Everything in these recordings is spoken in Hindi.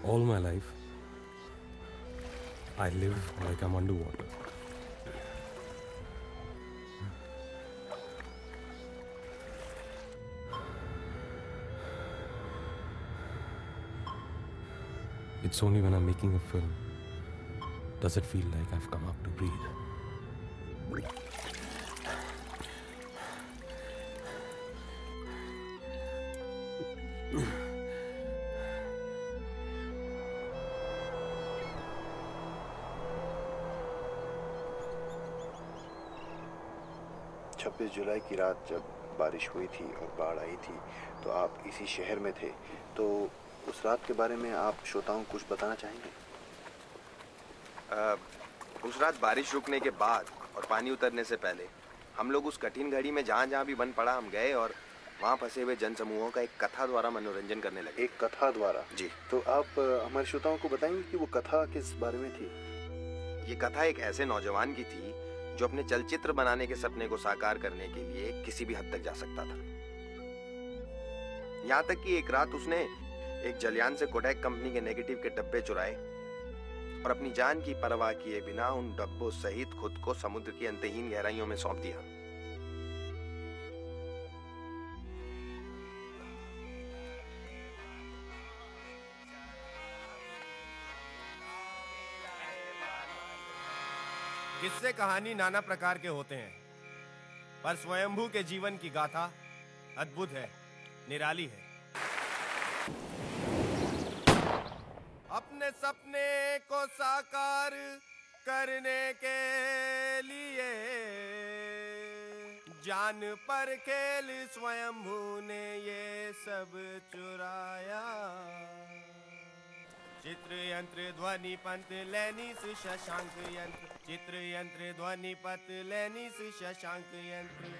All my life, I live like I'm underwater. It's only when I'm making a film does it feel like I've come up to breathe. जुलाई की रात जब बारिश हुई थी और बाढ़ आई थी तो आप इसी शहर में थे, तो उस रात के बारे में आप श्रोताओं को कुछ बताना चाहेंगे? उस रात बारिश रुकने के बाद और पानी उतरने से पहले हम लोग उस कठिन घड़ी में जहाँ जहाँ भी बन पड़ा हम गए और वहाँ फंसे हुए जनसमूहों का एक कथा द्वारा मनोरंजन करने लगे। एक कथा द्वारा? जी। तो आप हमारे श्रोताओं को बताएंगे कि वो कथा किस बारे में थी? ये कथा एक ऐसे नौजवान की थी जो अपने चलचित्र बनाने के सपने को साकार करने के लिए किसी भी हद तक जा सकता था। यहाँ तक कि एक रात उसने एक जलयान से कोडैक कंपनी के नेगेटिव के डब्बे चुराए और अपनी जान की परवाह किए बिना उन डब्बों सहित खुद को समुद्र की अंतहीन गहराइयों में सौंप दिया। किस्से कहानी नाना प्रकार के होते हैं, पर स्वयंभू के जीवन की गाथा अद्भुत है, निराली है। अपने सपने को साकार करने के लिए जान पर खेल स्वयंभू ने ये सब चुराया। चित्र यंत्र ध्वनि पंत लैनिस शशांक यंत्र, चित्र यंत्र ध्वनि पत लैनिस शशांक यंत्र।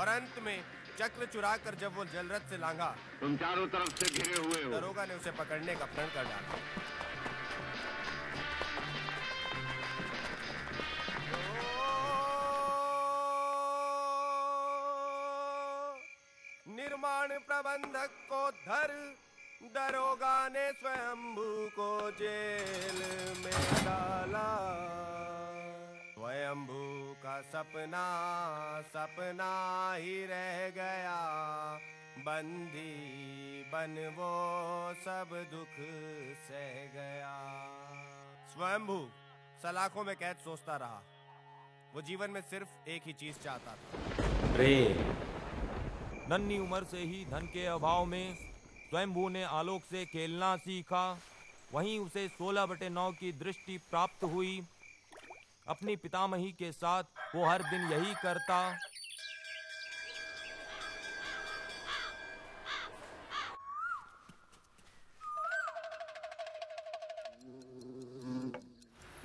और अंत में चक्र चुरा कर जब वो जलरथ से लांघा, तुम चारों तरफ से घिरे हुए हो। दरोगा ने उसे पकड़ने का प्रण कर डाला। निर्माण प्रबंधक को धर दरोगा ने स्वयंभू को जेल में डाला। स्वयंभू का सपना सपना ही रह गया, बंदी बन वो सब दुख सह गया। स्वयंभू सलाखों में कैद सोचता रहा। वो जीवन में सिर्फ एक ही चीज चाहता था, प्रेम। नन्ही उम्र से ही धन के अभाव में स्वयंभू ने आलोक से खेलना सीखा। वहीं उसे 16/9 की दृष्टि प्राप्त हुई। अपनी पितामही के साथ वो हर दिन यही करता।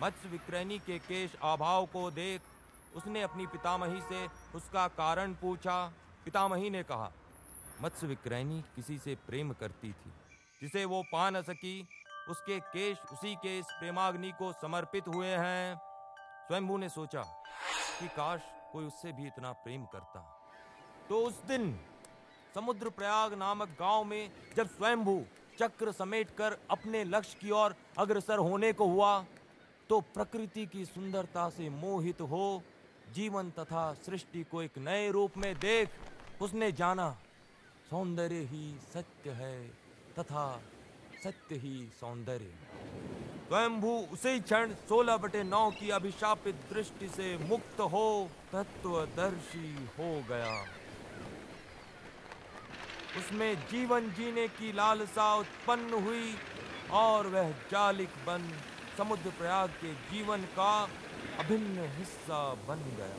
मत्स्य विक्रयणी के केश अभाव को देख उसने अपनी पितामही से उसका कारण पूछा। पितामही ने कहा, मत्स्य विक्रयणी किसी से प्रेम करती थी जिसे वो पा न सकी। उसके केश उसी के इस प्रेमाग्नि को समर्पित हुए हैं। स्वयंभू ने सोचा कि काश कोई उससे भी इतना प्रेम करता। तो उस दिन समुद्र प्रयाग नामक गांव में जब स्वयंभू चक्र समेटकर अपने लक्ष्य की ओर अग्रसर होने को हुआ, तो प्रकृति की सुंदरता से मोहित हो जीवन तथा सृष्टि को एक नए रूप में देख उसने जाना, सौंदर्य ही सत्य है तथा सत्य ही सौंदर्य। स्वयंभू उसी क्षण 16/9 की अभिशापित दृष्टि से मुक्त हो तत्वदर्शी हो गया। उसमें जीवन जीने की लालसा उत्पन्न हुई और वह जालिक बन समुद्र प्रयाग के जीवन का अभिन्न हिस्सा बन गया।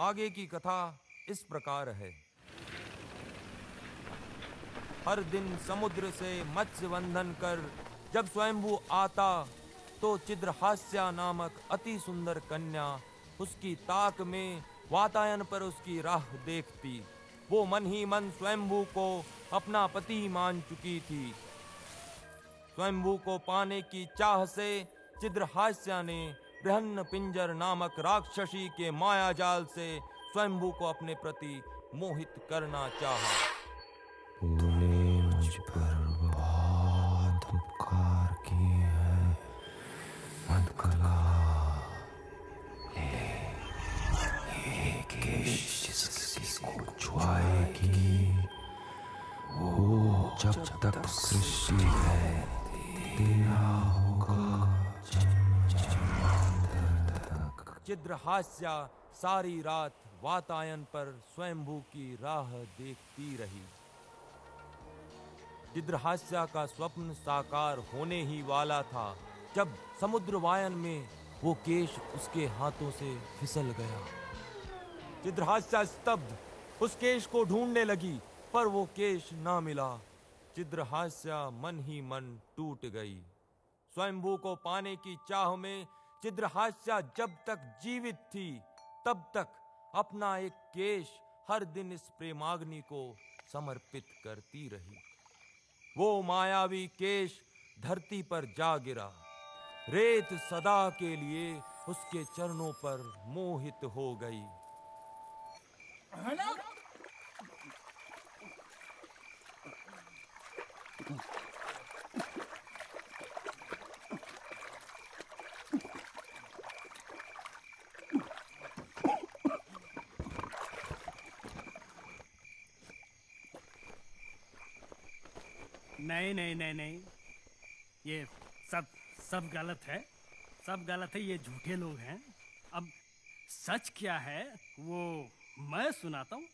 आगे की कथा इस प्रकार है। हर दिन समुद्र से मत्स्य बंधन कर जब स्वयंभू आता तो चिद्रहास्या नामक अति सुंदर कन्या उसकी ताक में वातायन पर उसकी राह देखती। वो मन ही मन स्वयंभू को अपना पति मान चुकी थी। स्वयंभू को पाने की चाह से चिद्रहास्या ने बृहन्न पिंजर नामक राक्षसी के माया जाल से स्वयंभू को अपने प्रति मोहित करना चाहा। तूने मुझ पर बहुत उपकार किए हैं मधुकला। ये केश जिस किसी को छुआएगी वो जब तक सृष्टि है तेरा होगा जन्मांतर तक। चिद्रहास्य सारी रात वातायन पर स्वयंभू की राह देखती रही। चिद्रहास्य का स्वप्न साकार होने ही वाला था जब समुद्र वायन में वो केश उसके हाथों से फिसल गया। चिद्रहास्य स्तब्ध उस केश को ढूंढने लगी पर वो केश ना मिला। चिद्रहास्य मन ही मन टूट गई। स्वयंभू को पाने की चाह में चिद्रहास्य जब तक जीवित थी तब तक अपना एक केश हर दिन इस प्रेमाग्नि को समर्पित करती रही। वो मायावी केश धरती पर जा गिरा। रेत सदा के लिए उसके चरणों पर मोहित हो गई। नहीं नहीं नहीं नहीं, ये सब गलत है, सब गलत है। ये झूठे लोग हैं। अब सच क्या है वो मैं सुनाता हूँ।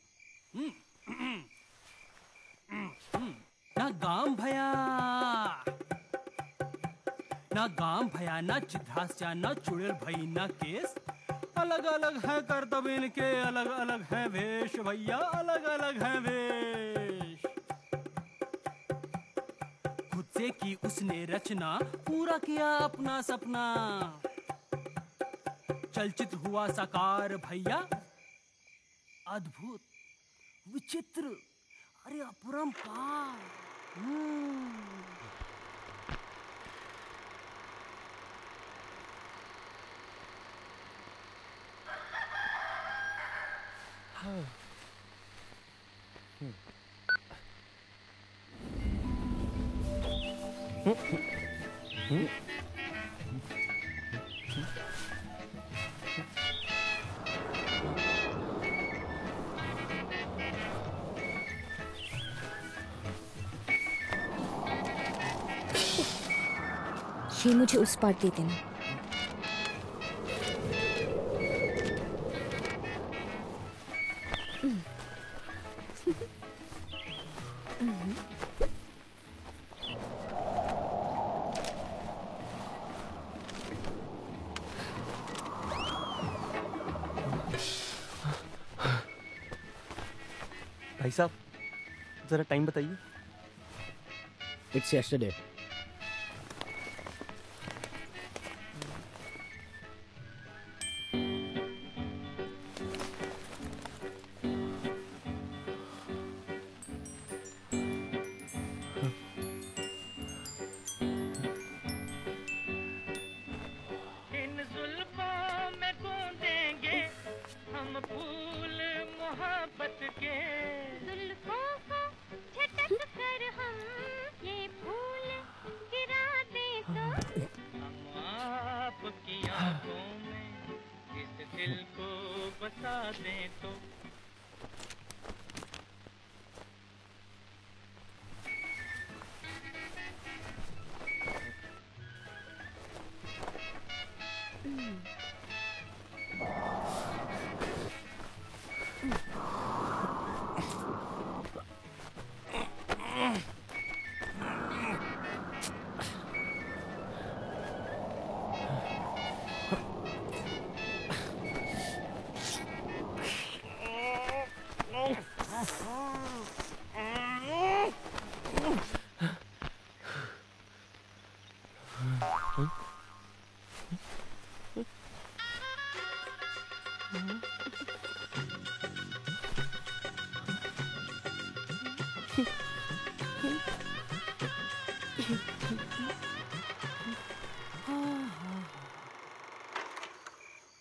ना गांव भया ना चिद्रहास्य ना चुड़ैल भई ना केस। अलग अलग है करतब इनके, अलग अलग है वेश भैया, अलग अलग है वेश। खुद से की उसने रचना, पूरा किया अपना सपना। चलचित्र हुआ साकार भैया, अद्भुत विचित्र, अरे अपरंपार। ये मुझे उस पार दे देना। भाई साहब जरा टाइम बताइए। It's yesterday.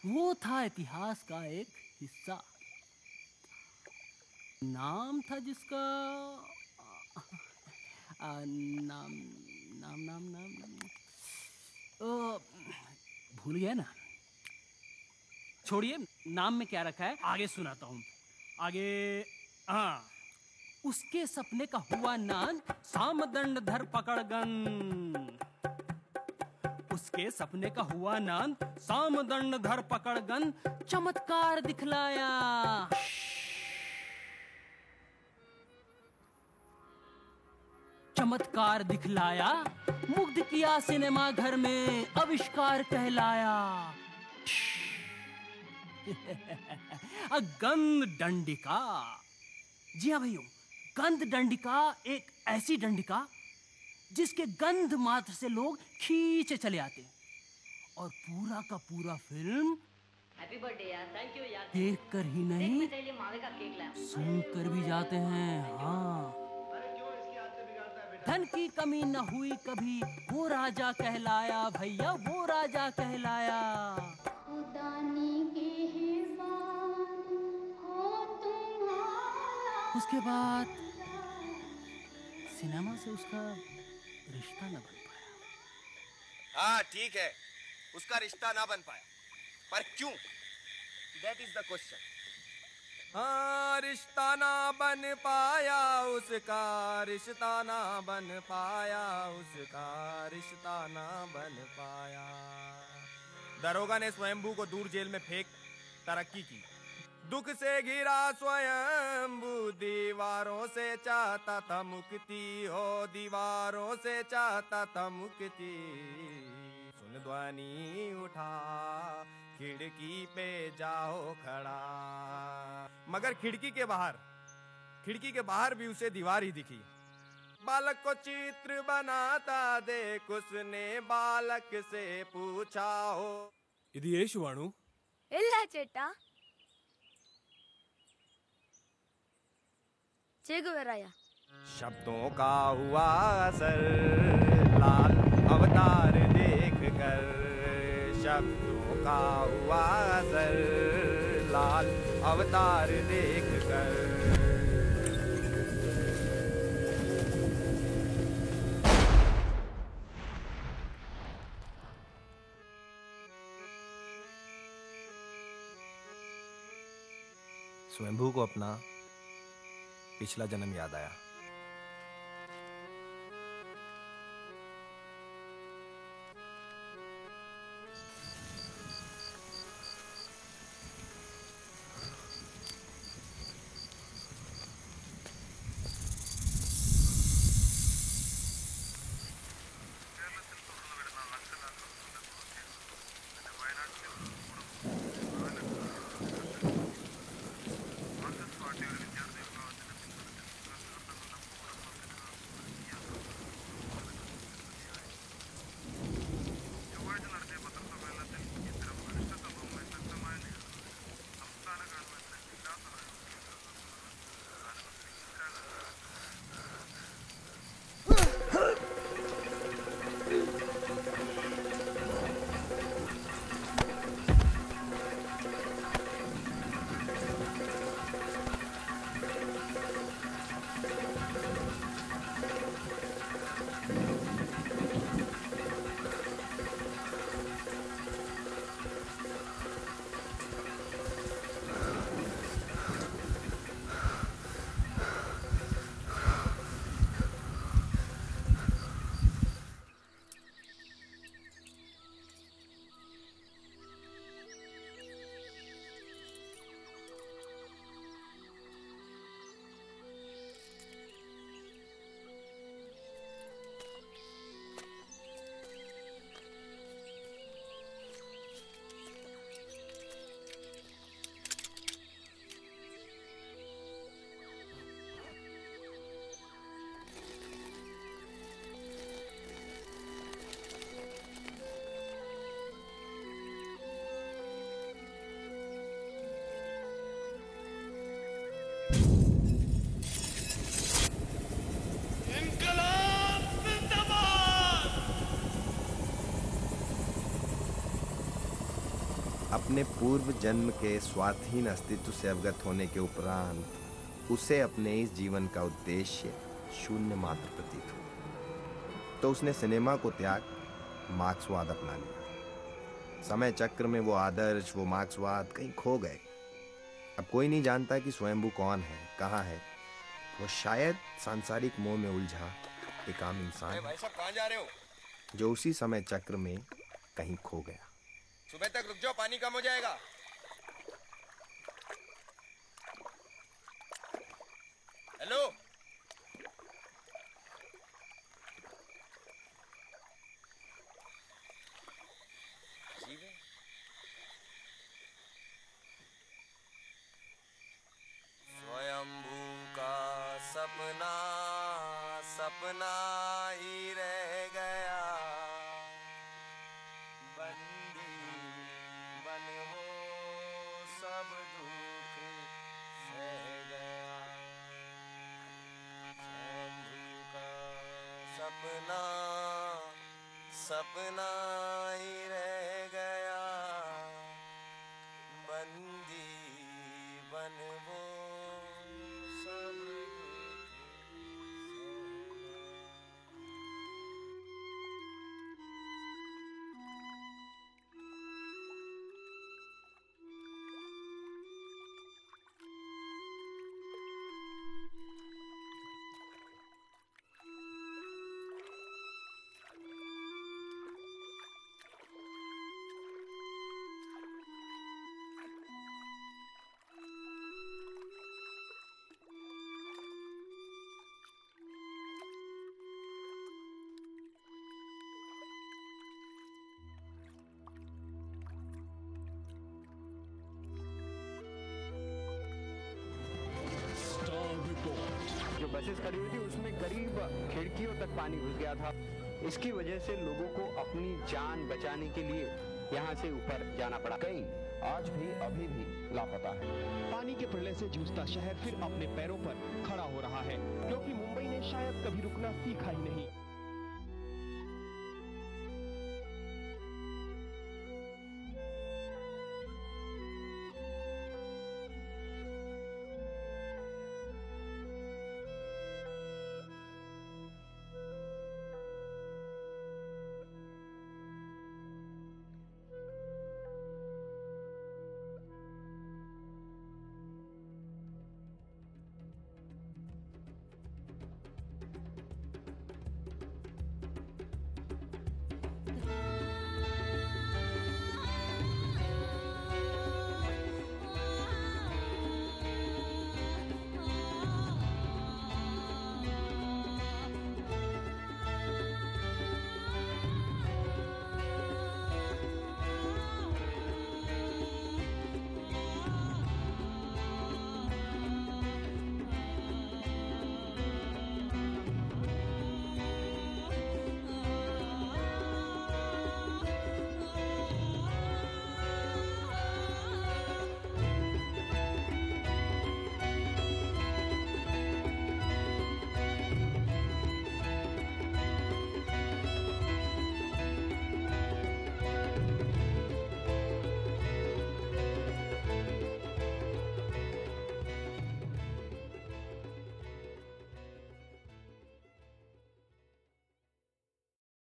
वो था इतिहास का एक हिस्सा। नाम था जिसका नाम नाम नाम नाम भूल गया ना। छोड़िए, नाम में क्या रखा है आगे सुनाता हूँ। आगे हाँ, उसके सपने का हुआ नान सामदंड धर पकड़गन। उसके सपने का हुआ नान सामदंड धर पकड़गन, चमत्कार दिखलाया। चमत्कार दिखलाया, मुग्ध किया सिनेमा घर में, आविष्कार कहलाया। गंध डंडिका। जी हाँ भाइयों, गंध डंडिका एक ऐसी डंडिका जिसके गंध मात्र से लोग खींचे चले आते हैं, और पूरा का पूरा फिल्म हैप्पी बर्थडे यार, थैंक यू यार, देख कर ही नहीं तेरे लिए मावे का केक लाया, सुन कर भी जाते हैं। हाँ, धन की कमी न हुई कभी, वो राजा कहलाया भैया, वो राजा कहलाया। उसके बाद सिनेमा से उसका रिश्ता न बन पाया। हाँ ठीक है, उसका रिश्ता ना बन पाया, पर क्यों? That is the question. हाँ, रिश्ता ना बन पाया उसका, रिश्ता ना बन पाया उसका, रिश्ता ना बन पाया। दरोगा ने स्वयंभू को दूर जेल में फेंक तरक्की की। दुख से घिरा स्वयंभू, दीवारों से चाहता था मुक्ति, हो दीवारों से चाहता था मुक्ति। सुन ध्वनि उठा, खिड़की पे जाओ खड़ा। मगर खिड़की के बाहर भी उसे दीवार ही दिखी। बालक को चित्र बनाता देख उसने बालक से पूछा, हो ఇది ఏ శివాణు? ಇಲ್ಲ ಚೇಟಾ चेगुवेराया। शब्दों का हुआ असर लाल अवतार देख कर, शब्दों का हुआ असर लाल अवतार देख कर। स्वयंभू को अपना पिछला जन्म याद आया। अपने पूर्व जन्म के स्वार्थहीन अस्तित्व से अवगत होने के उपरांत उसे अपने इस जीवन का उद्देश्य शून्य मात्र प्रतीत हुआ। तो उसने सिनेमा को त्याग मार्क्सवाद अपना लिया। समय चक्र में वो आदर्श, वो मार्क्सवाद कहीं खो गए। अब कोई नहीं जानता कि स्वयंभू कौन है, कहाँ है। वो शायद सांसारिक मोह में उलझा एक आम इंसान भाई साहब कहाँ जा रहे हो? जो उसी समय चक्र में कहीं खो गया। सुबह तक रुक जाओ, पानी कम हो जाएगा। हेलो, स्वयंभू का सपना सपना ही रह गया, बंदी बन वो सब दुख सह गया। स्वयंभू का सपना सपना ही रह गया, बंदी बन वो सब दुख सह गया। जो बसेस खड़ी हुई थी उसमें करीब खिड़कियों तक पानी घुस गया था। इसकी वजह से लोगों को अपनी जान बचाने के लिए यहाँ से ऊपर जाना पड़ा। कई आज भी अभी भी लापता है। पानी के प्रलय से जूझता शहर फिर अपने पैरों पर खड़ा हो रहा है, क्योंकि मुंबई ने शायद कभी रुकना सीखा ही नहीं।